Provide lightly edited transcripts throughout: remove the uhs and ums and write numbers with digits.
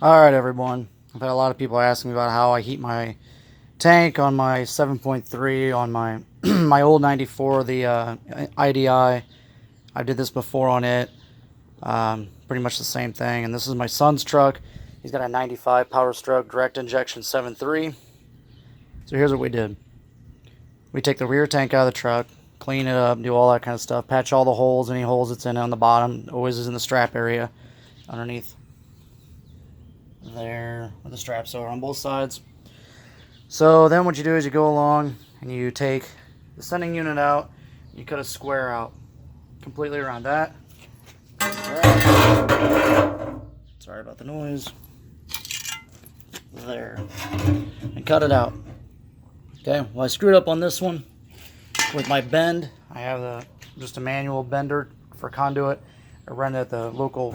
Alright everyone, I've had a lot of people asking me about how I heat my tank on my 7.3 on my my old 94, the IDI. I did this before on it, pretty much the same thing. And this is my son's truck. He's got a 95 Powerstroke direct injection 7.3. So here's what we did. We take the rear tank out of the truck, clean it up, do all that kind of stuff, patch all the holes, any holes it's in on the bottom, always is in the strap area, underneath there where the straps are on both sides. So then what you do is you go along and you take the sending unit out, you cut a square out completely around that. Sorry about the noise. There. And cut it out. Okay, well I screwed up on this one with my bend. I have just a manual bender for conduit. I rent it at the local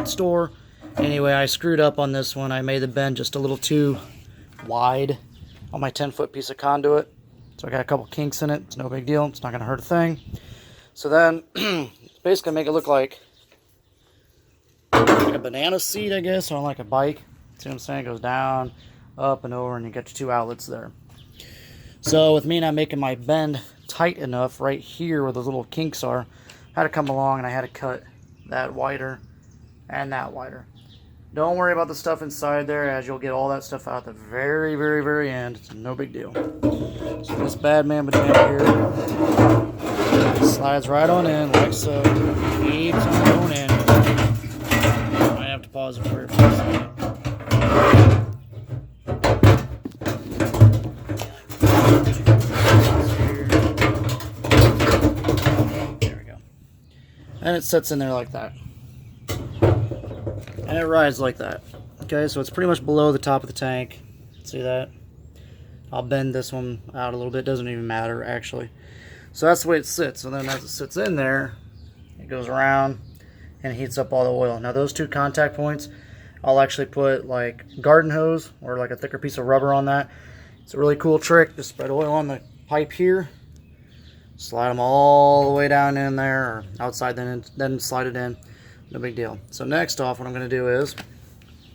store. Anyway, I screwed up on this one. I made the bend just a little too wide on my 10-foot piece of conduit. So I got a couple kinks in it. It's no big deal. It's not going to hurt a thing. So then, basically make it look like a banana seat, I guess, on like a bike. See what I'm saying? It goes down, up, and over, and you get your two outlets there. So with me not making my bend tight enough right here where those little kinks are, I had to come along and I had to cut that wider and that wider. Don't worry about the stuff inside there, as you'll get all that stuff out at the very, very, very end. It's no big deal. So this bad man banana here slides right on in like so. Keeps on going in. Might have to pause it for a second. There we go. And it sits in there like that. And it rides like that. Okay, so it's pretty much below the top of the tank. See that? I'll bend this one out a little bit. Doesn't even matter, actually. So that's the way it sits. So then as it sits in there, it goes around and heats up all the oil. Now those two contact points, I'll actually put like garden hose or like a thicker piece of rubber on that. It's a really cool trick. Just spread oil on the pipe here. Slide them all the way down in there, or outside, then slide it in. No big deal. So next off, what I'm going to do is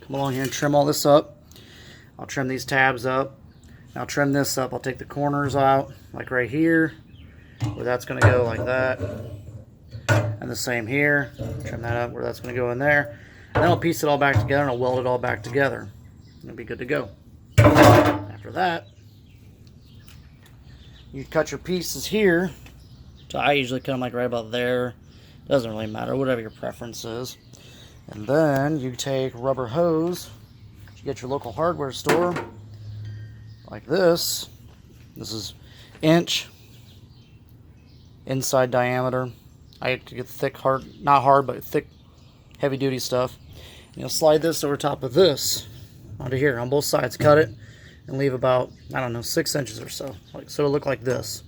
come along here and trim all this up. I'll trim these tabs up. I'll trim this up. I'll take the corners out, like right here, where that's going to go like that. And the same here. Trim that up where that's going to go in there. And then I'll piece it all back together and I'll weld it all back together. It'll be good to go. After that, you cut your pieces here. So I usually cut them like right about there. Doesn't really matter, whatever your preference is. And then you take rubber hose. You get your local hardware store. Like this. This is inch. Inside diameter. I have to get thick, hard, not hard, but thick, heavy duty stuff. And you'll slide this over top of this. Onto here, on both sides. Cut it. And leave about, I don't know, 6 inches or so. Like, so it'll look like this.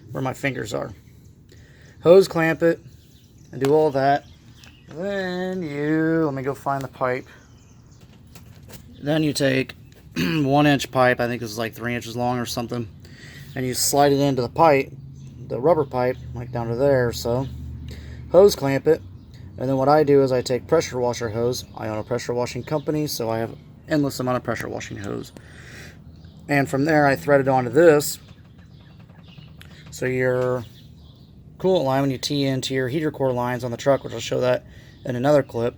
Where my fingers are. Hose clamp it. And do all that. Then let me go find the pipe. Then you take 1 inch pipe, I think this is like 3 inches long or something, and you slide it into the pipe, the rubber pipe, like down to there or so. Hose clamp it, and then what I do is I take pressure washer hose. I own a pressure washing company, so I have endless amount of pressure washing hose. And from there I thread it onto this. So your coolant line, when you tee into your heater core lines on the truck, which I'll show that in another clip,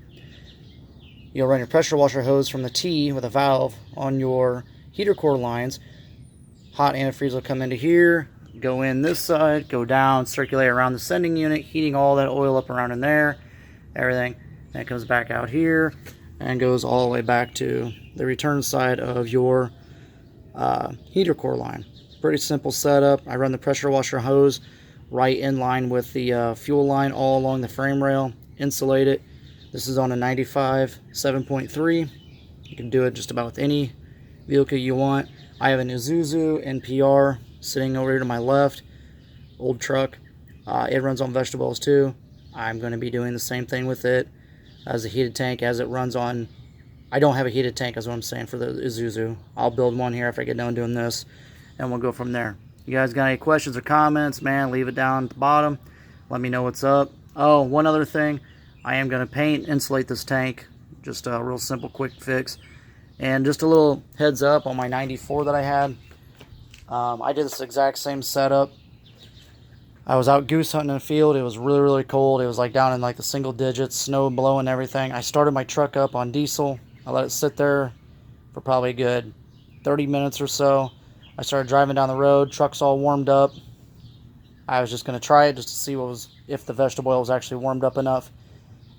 you'll run your pressure washer hose from the tee with a valve on your heater core lines. Hot antifreeze will come into here, go in this side, go down, circulate around the sending unit, heating all that oil up around in there, everything. Then it comes back out here and goes all the way back to the return side of your heater core line. Pretty simple setup. I run the pressure washer hose right in line with the fuel line all along the frame rail, insulate it. This is on a 95 7.3. You can do it just about with any vehicle you want. I have an Isuzu NPR sitting over here to my left, old truck. It runs on vegetables too. I'm going to be doing the same thing with it as a heated tank, as it runs on. I don't have a heated tank, is what I'm saying, for the Isuzu. I'll build one here after I get done doing this, and we'll go from there. You guys got any questions or comments, man, leave it down at the bottom. Let me know what's up. Oh, one other thing. I am going to paint, insulate this tank Just a real simple, quick fix. And just a little heads up on my 94 that I had. I did this exact same setup. I was out goose hunting in the field. It was really, really cold. It was like down in like the single digits, snow blowing and everything. I started my truck up on diesel. I let it sit there for probably a good 30 minutes or so. I started driving down the road. Truck's all warmed up. I was just going to try it just to see if the vegetable oil was actually warmed up enough.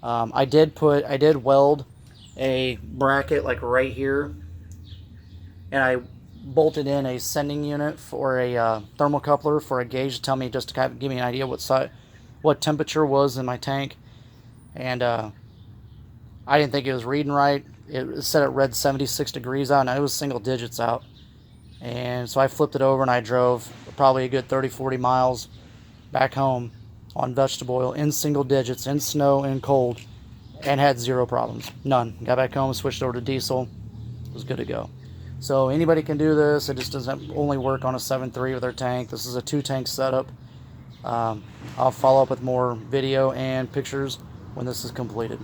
I did weld a bracket like right here, and I bolted in a sending unit for a thermocoupler for a gauge to tell me, just to kind of give me an idea what temperature was in my tank. And I didn't think it was reading right. It said it read 76 degrees out, and it was single digits out. And so I flipped it over and I drove probably a good 30-40 miles back home on vegetable oil in single digits, in snow, in cold, and had zero problems. None. Got back home, switched over to diesel. It was good to go. So anybody can do this. It just doesn't only work on a 7.3 with their tank. This is a 2-tank setup. I'll follow up with more video and pictures when this is completed.